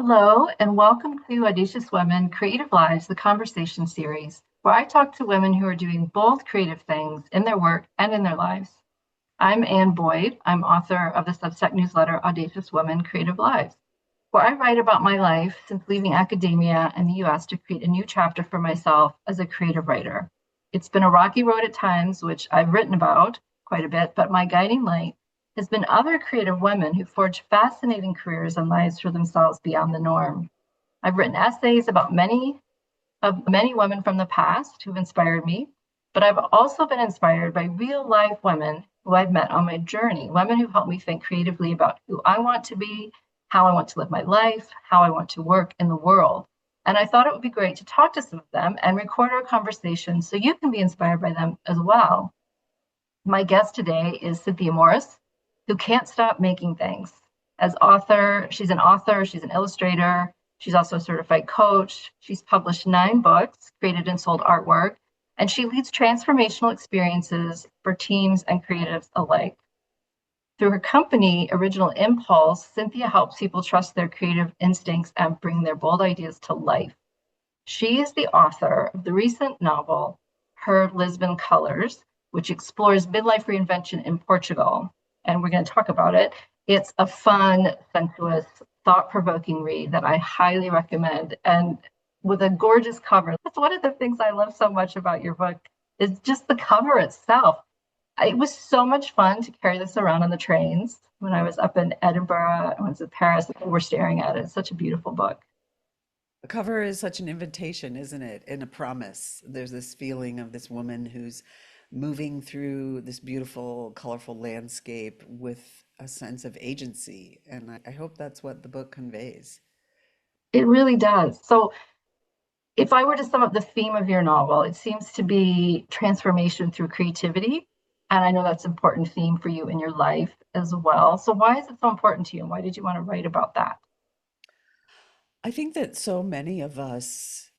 Hello, and welcome to Audacious Women Creative Lives, the conversation series, where I talk to women who are doing both creative things in their work and in their lives. I'm Ann Boyd. I'm author of the Substack newsletter Audacious Women Creative Lives, where I write about my life since leaving academia in the US to create a new chapter for myself as a creative writer. It's been a rocky road at times, which I've written about quite a bit, but my guiding light has been other creative women who forge fascinating careers and lives for themselves beyond the norm. I've written essays about many women from the past who've inspired me, but I've also been inspired by real life women who I've met on my journey, women who helped me think creatively about who I want to be, how I want to live my life, how I want to work in the world. And I thought it would be great to talk to some of them and record our conversation so you can be inspired by them as well. My guest today is Cynthia Morris, who can't stop making things. She's an author, she's an illustrator, she's also a certified coach. She's published 9 books, created and sold artwork, and she leads transformational experiences for teams and creatives alike. Through her company, Original Impulse, Cynthia helps people trust their creative instincts and bring their bold ideas to life. She is the author of the recent novel, Her Lisbon Colors, which explores midlife reinvention in Portugal. And we're going to talk about it. It's a fun, sensuous, thought-provoking read that I highly recommend, and with a gorgeous cover. That's one of the things I love so much about your book is just the cover itself. It was so much fun to carry this around on the trains when I was up in Edinburgh. I was in Paris. People were staring at it. It's such a beautiful book. The cover is such an invitation, isn't it? And a promise. There's this feeling of this woman who's moving through this beautiful, colorful landscape with a sense of agency. And I hope that's what the book conveys. It really does. So, if I were to sum up the theme of your novel, it seems to be transformation through creativity. And I know that's an important theme for you in your life as well. So, why is it so important to you? And why did you want to write about that? I think that so many of us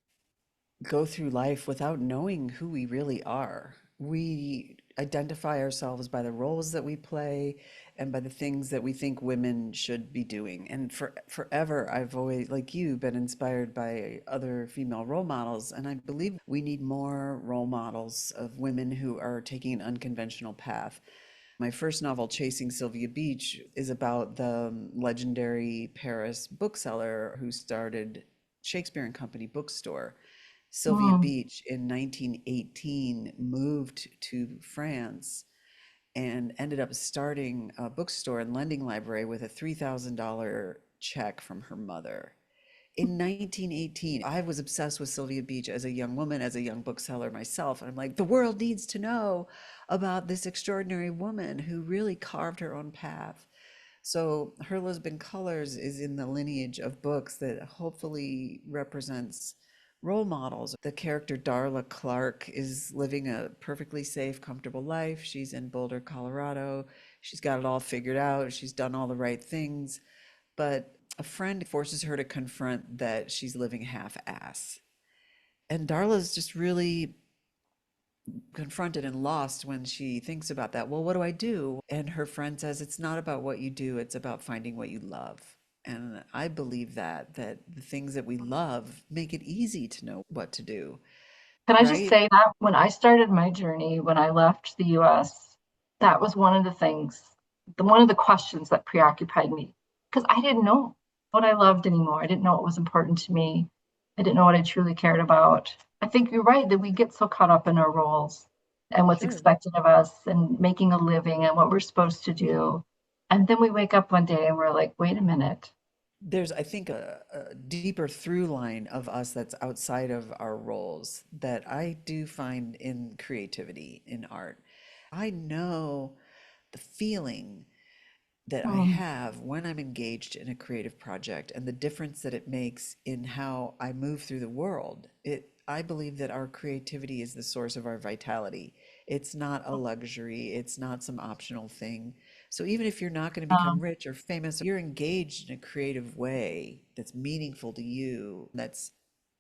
go through life without knowing who we really are. We identify ourselves by the roles that we play and by the things that we think women should be doing. And forever, I've always, like you, been inspired by other female role models. And I believe we need more role models of women who are taking an unconventional path. My first novel, Chasing Sylvia Beach, is about the legendary Paris bookseller who started Shakespeare and Company bookstore. Sylvia Mm, Beach in 1918 moved to France and ended up starting a bookstore and lending library with a $3,000 check from her mother. In 1918, I was obsessed with Sylvia Beach as a young woman, as a young bookseller myself. And I'm like, the world needs to know about this extraordinary woman who really carved her own path. So her Lisbon Colors is in the lineage of books that hopefully represents role models. The character Darla Clark is living a perfectly safe, comfortable life. She's in Boulder, Colorado. She's got it all figured out. She's done all the right things. But a friend forces her to confront that she's living half-ass. And Darla's just really confronted and lost when she thinks about that. Well, what do I do? And her friend says, it's not about what you do, it's about finding what you love. And I believe that the things that we love make it easy to know what to do, Can I just right? say that when I started my journey, when I left the US, that was one of the things, one of the questions that preoccupied me because I didn't know what I loved anymore. I didn't know what was important to me. I didn't know what I truly cared about. I think you're right that we get so caught up in our roles and what's Sure. expected of us and making a living and what we're supposed to do. And then we wake up one day and we're like, wait a minute. There's, I think, a deeper through line of us that's outside of our roles that I do find in creativity, in art. I know the feeling that I Hmm. have when I'm engaged in a creative project and the difference that it makes in how I move through the world. I believe that our creativity is the source of our vitality. It's not a luxury, it's not some optional thing. So even if you're not going to become Um, rich or famous, you're engaged in a creative way that's meaningful to you, that's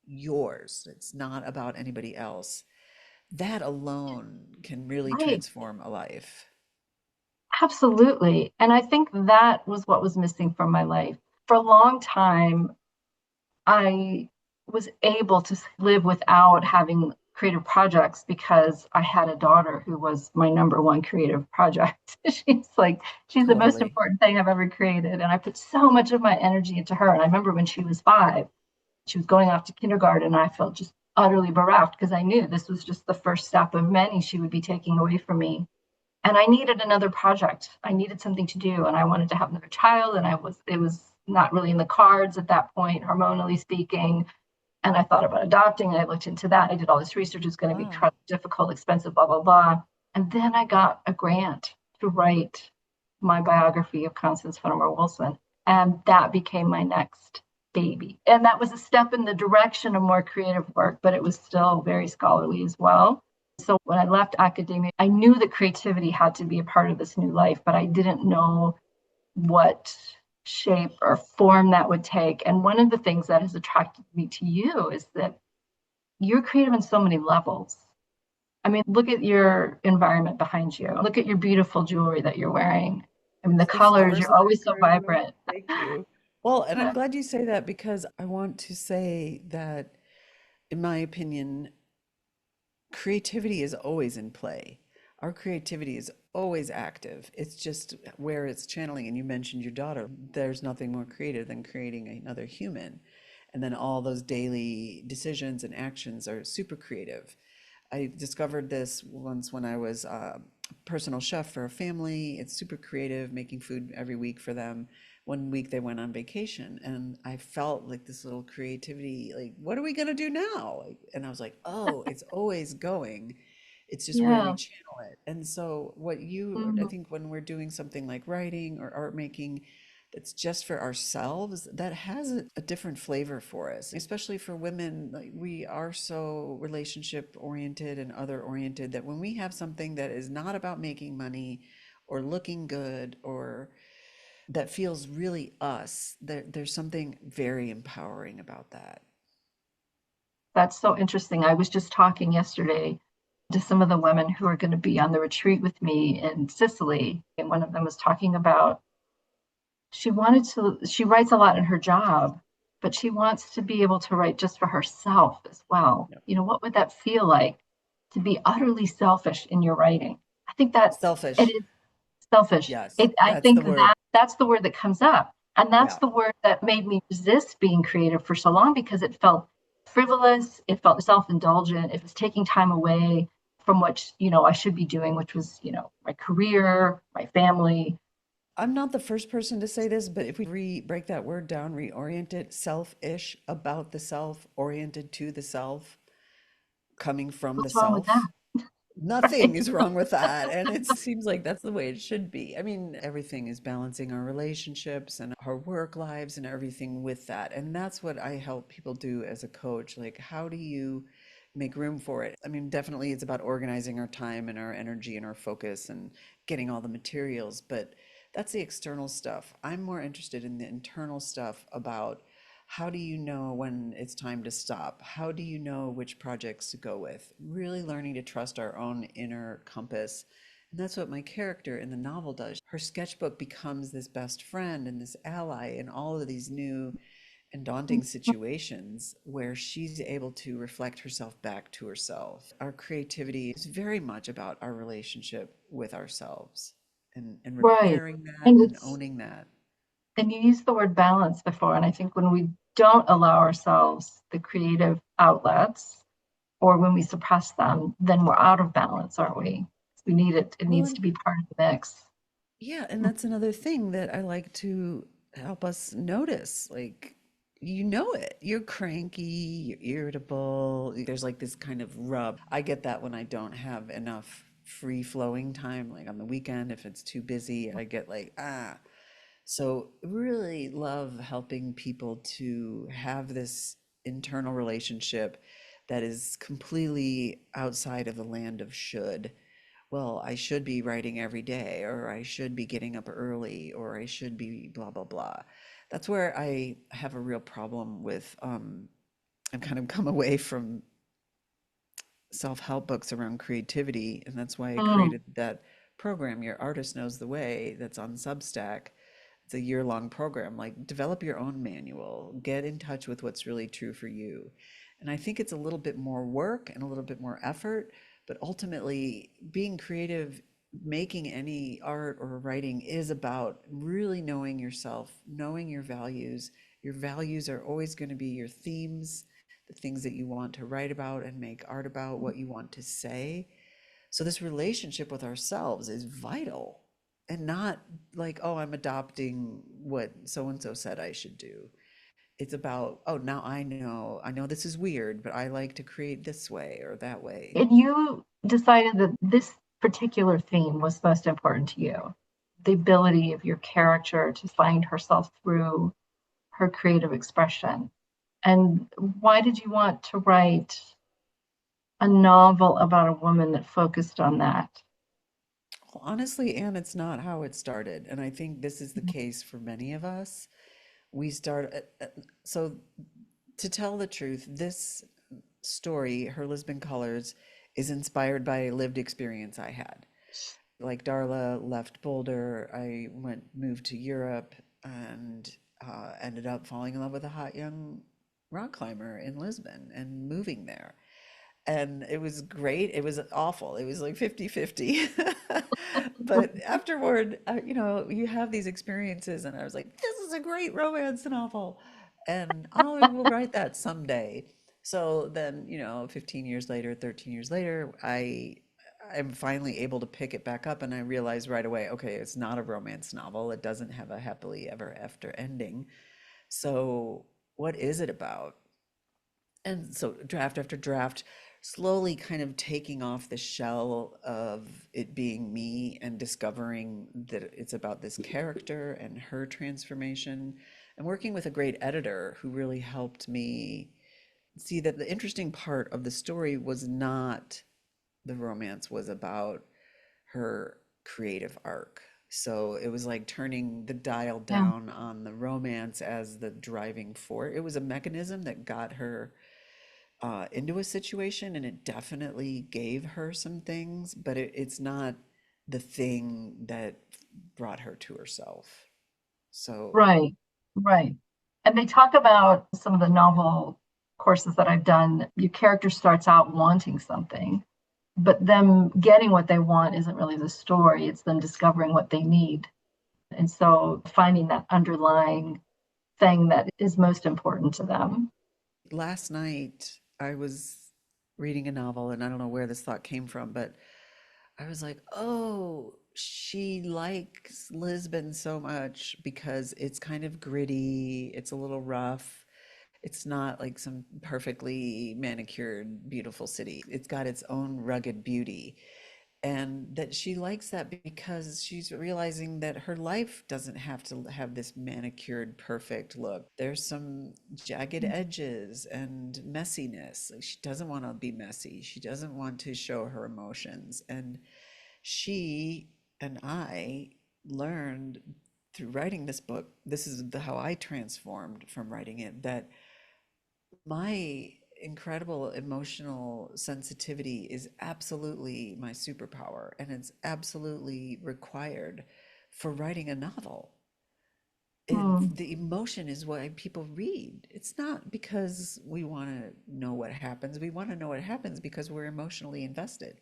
yours. It's not about anybody else. That alone can really right. transform a life. Absolutely. And I think that was what was missing from my life. For a long time, I was able to live without having creative projects because I had a daughter who was my number one creative project. She's the most Totally. important thing I've ever created. And I put so much of my energy into her. And I remember when she was 5, she was going off to kindergarten, and I felt just utterly bereft because I knew this was just the first step of many she would be taking away from me. And I needed another project. I needed something to do, and I wanted to have another child, and it was not really in the cards at that point, hormonally speaking. And I thought about adopting, and I looked into that. I did all this research. It's going to be Wow. difficult, expensive, blah, blah, blah. And then I got a grant to write my biography of Constance Fenimore Wilson. And that became my next baby. And that was a step in the direction of more creative work, but it was still very scholarly as well. So when I left academia, I knew that creativity had to be a part of this new life, but I didn't know what shape or form that would take. And one of the things that has attracted me to you is that you're creative on so many levels. I mean, look at your environment behind you. Look at your beautiful jewelry that you're wearing. I mean, the The colors, stores you're that I always so grew. vibrant. Thank you. Well, and I'm glad you say that because I want to say that, in my opinion, creativity is always in play. Our creativity is always active. It's just where it's channeling. And you mentioned your daughter. There's nothing more creative than creating another human. And then all those daily decisions and actions are super creative. I discovered this once when I was a personal chef for a family. It's super creative, making food every week for them. One week they went on vacation, and I felt like this little creativity, like, what are we gonna do now? Like, and I was like, oh, it's always going. It's just where we Yeah. channel it. And so, what you, I Mhm. think, when we're doing something like writing or art making, that's just for ourselves, that has a different flavor for us, especially for women. Like, we are so relationship oriented and other oriented that when we have something that is not about making money or looking good or that feels really us, there's something very empowering about that. That's so interesting. I was just talking yesterday to some of the women who are going to be on the retreat with me in Sicily. And one of them was talking about she writes a lot in her job, but she wants to be able to write just for herself as well. Yep. What would that feel like to be utterly selfish in your writing? I think it Selfish. is selfish. Yes, I that's think the word. that's the word that comes up. And that's Yeah. the word that made me resist being creative for so long because it felt frivolous, it felt self-indulgent, it was taking time away from what, I should be doing, which was, my career, my family. I'm not the first person to say this, but if we break that word down, reorient it, selfish, about the self, oriented to the self, coming from the What's wrong with that? self. Nothing Right? is wrong with that. And it seems like that's the way it should be. I mean, everything is balancing our relationships and our work lives and everything with that. And that's what I help people do as a coach. Like, how do you make room for it? I mean, definitely it's about organizing our time and our energy and our focus and getting all the materials, but that's the external stuff. I'm more interested in the internal stuff about how do you know when it's time to stop? How do you know which projects to go with? Really learning to trust our own inner compass. And that's what my character in the novel does. Her sketchbook becomes this best friend and this ally in all of these new and daunting situations where she's able to reflect herself back to herself. Our creativity is very much about our relationship with ourselves and Right. repairing that And and it's owning that. and you used the word balance before, and I think when we don't allow ourselves the creative outlets or when we suppress them, then we're out of balance, aren't we? We need it. It needs Well, to be part of the mix. yeah, and that's another thing that I like to help us notice. Like, you know it. You're cranky, you're irritable. There's like this kind of rub. I get that when I don't have enough free flowing time, like on the weekend, if it's too busy, I get like, ah. So, really love helping people to have this internal relationship that is completely outside of the land of should. Well, I should be writing every day, or I should be getting up early, or I should be blah, blah, blah. That's where I have a real problem with, I've kind of come away from self-help books around creativity, and that's why I Mm, created that program, Your Artist Knows the Way, that's on Substack. It's a year-long program. Like, develop your own manual, get in touch with what's really true for you. And I think it's a little bit more work and a little bit more effort, but ultimately, being creative, making any art or writing is about really knowing yourself, knowing your values. Your values are always going to be your themes, the things that you want to write about and make art about, what you want to say. So this relationship with ourselves is vital, and not like, oh, I'm adopting what so and so said I should do. It's about, oh, now I know this is weird, but I like to create this way or that way. And you decided that this particular theme was most important to you, the ability of your character to find herself through her creative expression. And why did you want to write a novel about a woman that focused on that? Well, honestly, Anne, it's not how it started. And I think this is the case for many of us. We start, so to tell the truth, this story, Her Lisbon Colors, is inspired by a lived experience I had. Like Darla, left Boulder, moved to Europe, and ended up falling in love with a hot young rock climber in Lisbon and moving there. And it was great. It was awful. It was like 50-50. But afterward, you have these experiences, and I was like, this is a great romance novel. And I will write that someday. So then, 15 years later, 13 years later, I'm finally able to pick it back up, and I realized right away, okay, it's not a romance novel. It doesn't have a happily ever after ending. So what is it about? And so draft after draft, slowly kind of taking off the shell of it being me and discovering that it's about this character and her transformation, and working with a great editor who really helped me see that the interesting part of the story was not the romance, was about her creative arc. So it was like turning the dial Yeah, down on the romance as the driving force. It was a mechanism that got her into a situation, and it definitely gave her some things, but it's not the thing that brought her to herself. So right, right. And they talk about some of the novel courses that I've done. Your character starts out wanting something, but them getting what they want isn't really the story, it's them discovering what they need. And so finding that underlying thing that is most important to them. last night I was reading a novel, and I don't know where this thought came from, but I was like, oh, she likes Lisbon so much because it's kind of gritty, it's a little rough. It's not like some perfectly manicured, beautiful city. It's got its own rugged beauty. And that she likes that because she's realizing that her life doesn't have to have this manicured, perfect look. There's some jagged edges and messiness. Like, she doesn't want to be messy. She doesn't want to show her emotions. And she and I learned through writing this book, this is how I transformed from writing it, that my incredible emotional sensitivity is absolutely my superpower, and it's absolutely required for writing a novel. Hmm. The emotion is why people read. It's not because we want to know what happens. We want to know what happens because we're emotionally invested.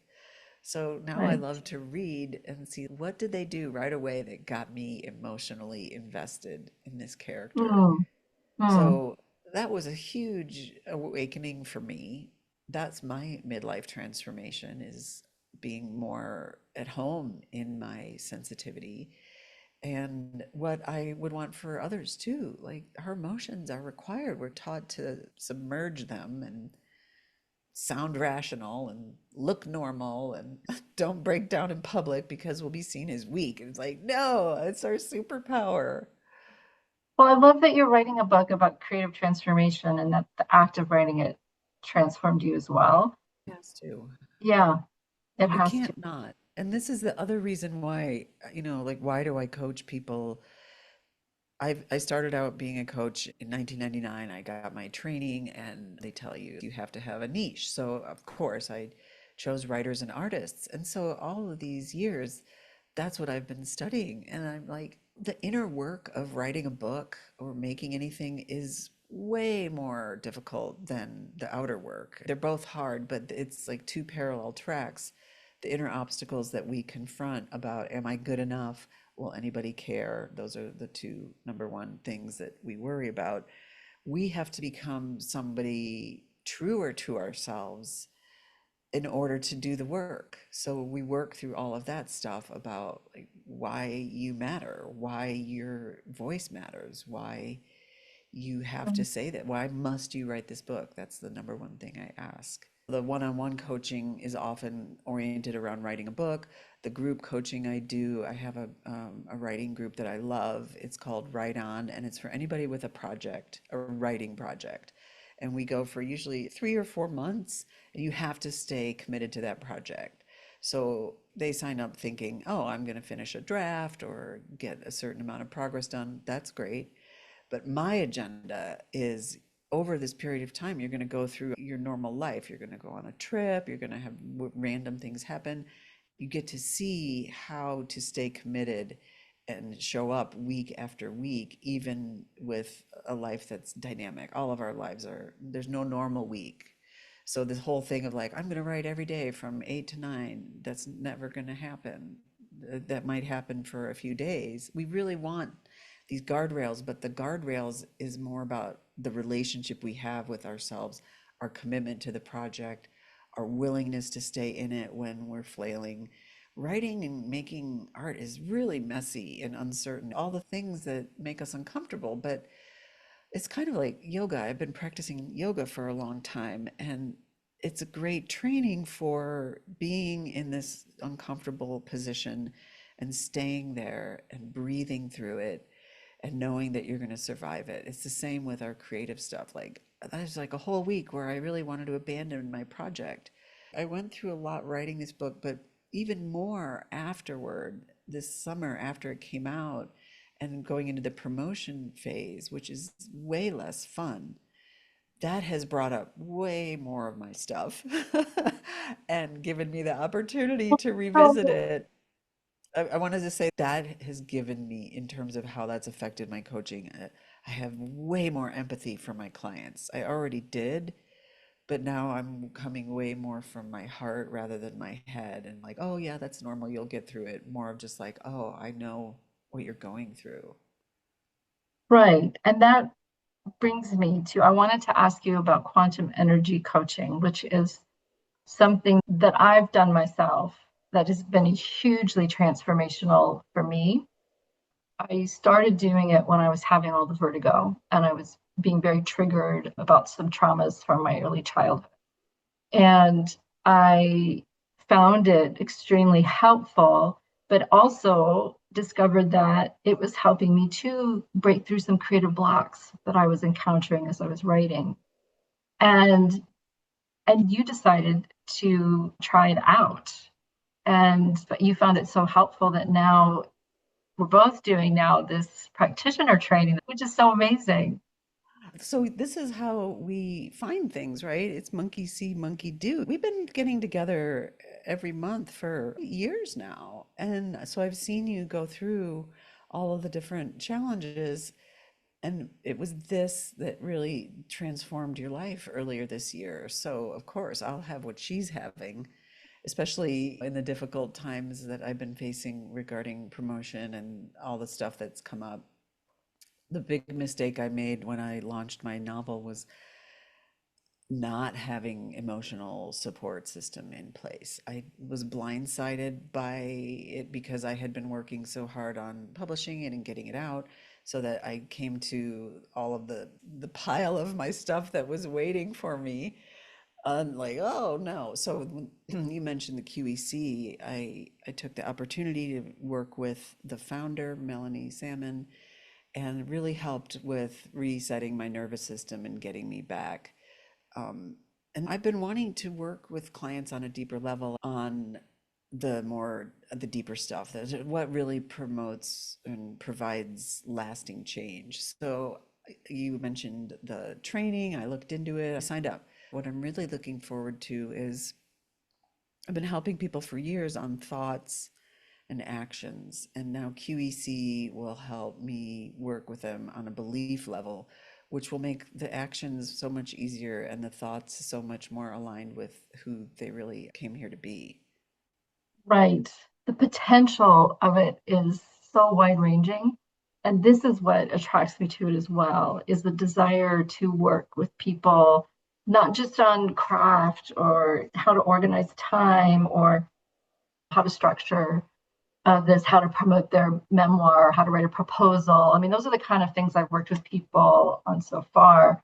So now I Right. love to read and see, what did they do right away that got me emotionally invested in this character. Hmm. Hmm. So that was a huge awakening for me. That's my midlife transformation, is being more at home in my sensitivity, and what I would want for others too. Like, our emotions are required. We're taught to submerge them and sound rational and look normal and don't break down in public because we'll be seen as weak. And it's like, no, it's our superpower. Well, I love that you're writing a book about creative transformation and that the act of writing it transformed you as well. Has to. Yeah, it It has to. can't not. And this is the other reason why, like, why do I coach people? I started out being a coach in 1999. I got my training, and they tell you have to have a niche. So, of course, I chose writers and artists. And so all of these years, that's what I've been studying. And I'm like, the inner work of writing a book or making anything is way more difficult than the outer work. They're both hard, but it's like two parallel tracks. The inner obstacles that we confront about, am I good enough? Will anybody care? Those are the two number one things that we worry about. We have to become somebody truer to ourselves in order to do the work. So we work through all of that stuff about like why you matter, why your voice matters, why you have to say that. Why must you write this book? That's the number one thing I ask. The one-on-one coaching is often oriented around writing a book. The group coaching I do, I have a writing group that I love. It's called Write On, and it's for anybody with a project, a writing project. And we go for usually 3 or 4 months, and you have to stay committed to that project. So they sign up thinking, oh, I'm going to finish a draft or get a certain amount of progress done. That's great. But my agenda is over this period of time, you're going to go through your normal life. You're going to go on a trip. You're going to have random things happen. You get to see how to stay committed and show up week after week, even with a life that's dynamic. All of our lives are, there's no normal week. So this whole thing of like, I'm going to write every day from 8 to 9, that's never going to happen. That might happen for a few days. We really want these guardrails, but the guardrails is more about the relationship we have with ourselves, our commitment to the project, our willingness to stay in it when we're flailing. Writing and making art is really messy and uncertain, all the things that make us uncomfortable, but it's kind of like yoga. I've been practicing yoga for a long time, and it's a great training for being in this uncomfortable position and staying there and breathing through it and knowing that you're going to survive it. It's the same with our creative stuff. Like, there's like a whole week where I really wanted to abandon my project. I went through a lot writing this book, but even more afterward, this summer after it came out and going into the promotion phase, which is way less fun, that has brought up way more of my stuff and given me the opportunity to revisit it. I wanted to say that has given me, in terms of how that's affected my coaching, I have way more empathy for my clients. I already did, but now I'm coming way more from my heart rather than my head and like, oh yeah, that's normal, you'll get through it. More of just like, oh, I know what you're going through. Right. And that brings me to I wanted to ask you about quantum energy coaching, which is something that I've done myself that has been hugely transformational for me. I started doing it when I was having all the vertigo and I was being very triggered about some traumas from my early childhood. And I found it extremely helpful, but also discovered that it was helping me to break through some creative blocks that I was encountering as I was writing. And and you decided to try it out. And but you found it so helpful that now we're both doing now this practitioner training, which is so amazing. So this is how we find things, right? It's monkey see, monkey do. We've been getting together every month for years now. And so I've seen you go through all of the different challenges. And it was this that really transformed your life earlier this year. So of course, I'll have what she's having, especially in the difficult times that I've been facing regarding promotion and all the stuff that's come up. The big mistake I made when I launched my novel was not having emotional support system in place. I was blindsided by it because I had been working so hard on publishing it and getting it out, so that I came to all of the pile of my stuff that was waiting for me. And like, oh no. So when you mentioned the QEC, I took the opportunity to work with the founder, Melanie Salmon, and really helped with resetting my nervous system and getting me back. And I've been wanting to work with clients on a deeper level on the deeper stuff, what really promotes and provides lasting change. So you mentioned the training, I looked into it, I signed up. What I'm really looking forward to is I've been helping people for years on thoughts and actions. And now QEC will help me work with them on a belief level, which will make the actions so much easier and the thoughts so much more aligned with who they really came here to be. Right. The potential of it is so wide ranging. And this is what attracts me to it as well, is the desire to work with people, not just on craft or how to organize time or how to structure this, how to promote their memoir, how to write a proposal. I mean, those are the kind of things I've worked with people on so far.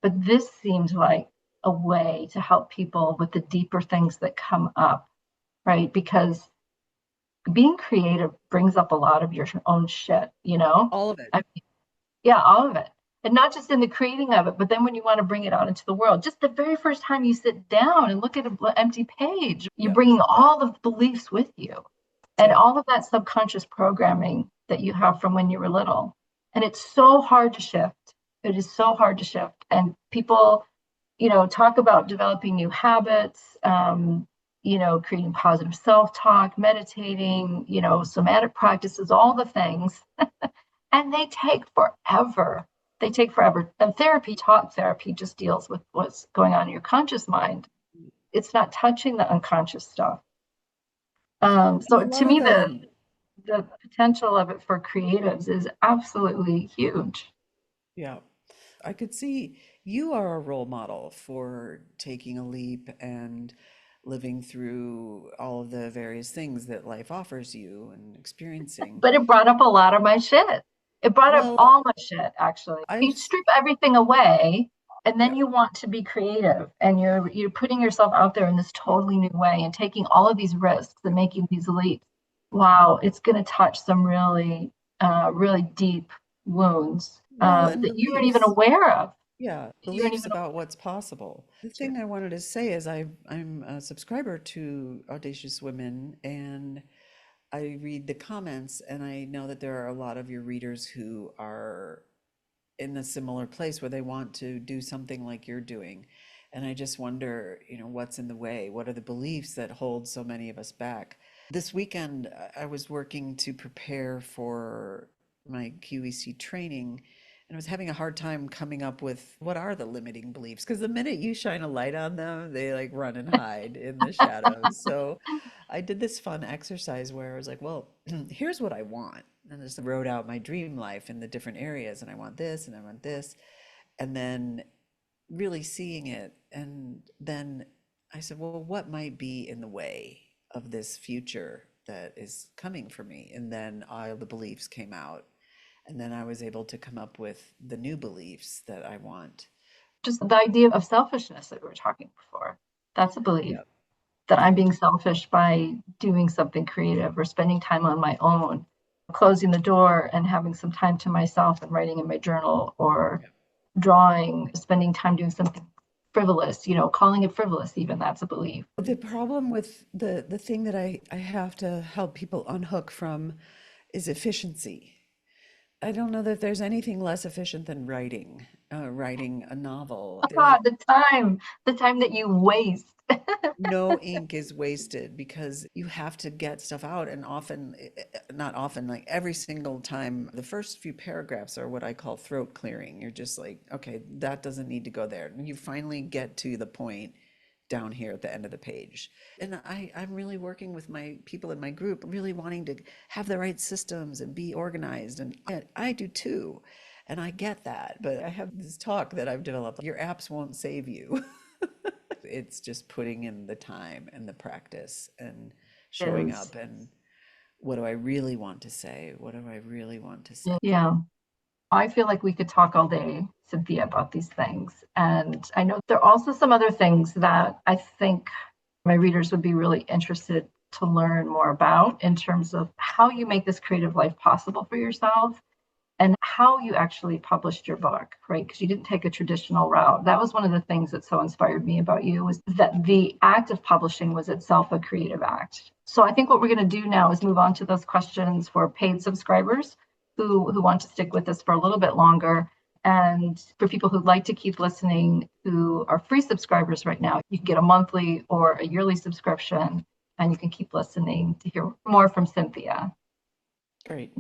But this seemed like a way to help people with the deeper things that come up, right? Because being creative brings up a lot of your own shit, you know? All of it. I mean, yeah, all of it. And not just in the creating of it, but then when you want to bring it out into the world, just the very first time you sit down and look at an empty page, you're Yep. bringing all the beliefs with you and Yep. all of that subconscious programming that you have from when you were little. And it's so hard to shift. It is so hard to shift. And people, talk about developing new habits, creating positive self-talk, meditating, somatic practices, all the things. And they take forever. They take forever. And talk therapy just deals with what's going on in your conscious mind. It's not touching the unconscious stuff. And a So to lot of me, the, the potential of it for creatives is absolutely huge. yeah, I could see you are a role model for taking a leap and living through all of the various things that life offers you and experiencing. But it brought up a lot of my shit. It brought up Well, all my shit, actually. I've, You strip everything away and then yeah, you want to be creative and you're putting yourself out there in this totally new way and taking all of these risks and making these leaps. Wow, it's going to touch some really, really deep wounds well, and that you weren't even beliefs. aware of. Yeah, You weren't beliefs even about what's possible. The aware. thing I wanted to say is I'm a subscriber to Audacious Women, and I read the comments, and I know that there are a lot of your readers who are in a similar place where they want to do something like you're doing. And I just wonder, what's in the way? What are the beliefs that hold so many of us back? This weekend, I was working to prepare for my QEC training, and I was having a hard time coming up with what are the limiting beliefs. Because the minute you shine a light on them, they like run and hide in the shadows. So I did this fun exercise where I was like, well, here's what I want. And just wrote out my dream life in the different areas. And I want this and I want this. And then really seeing it. And then I said, well, what might be in the way of this future that is coming for me? And then all the beliefs came out. And then I was able to come up with the new beliefs that I want. Just the idea of selfishness that we were talking before. That's a belief Yep. that I'm Yep. being selfish by doing something creative or spending time on my own, closing the door and having some time to myself and writing in my journal or Yep. drawing, spending time doing something frivolous, calling it frivolous, even that's a belief. The problem with the thing that I have to help people unhook from is efficiency. I don't know that there's anything less efficient than writing a novel. There's God, the time that you waste. no ink is wasted because you have to get stuff out. And often, not often, like every single time, the first few paragraphs are what I call throat clearing. You're just like, okay, that doesn't need to go there. And you finally get to the point down here at the end of the page. And I'm really working with my people in my group, really wanting to have the right systems and be organized. And I do too. And I get that. But I have this talk that I've developed. Your apps won't save you. It's just putting in the time and the practice and showing Is up and what do I really want to say? What do I really want to say? yeah. I feel like we could talk all day, Cynthia, about these things. And I know there are also some other things that I think my readers would be really interested to learn more about in terms of how you make this creative life possible for yourself and how you actually published your book, right? Because you didn't take a traditional route. That was one of the things that so inspired me about you was that the act of publishing was itself a creative act. So I think what we're going to do now is move on to those questions for paid subscribers who want to stick with us for a little bit longer. And for people who'd like to keep listening, who are free subscribers right now, you can get a monthly or a yearly subscription. and you can keep listening to hear more from Cynthia. Great.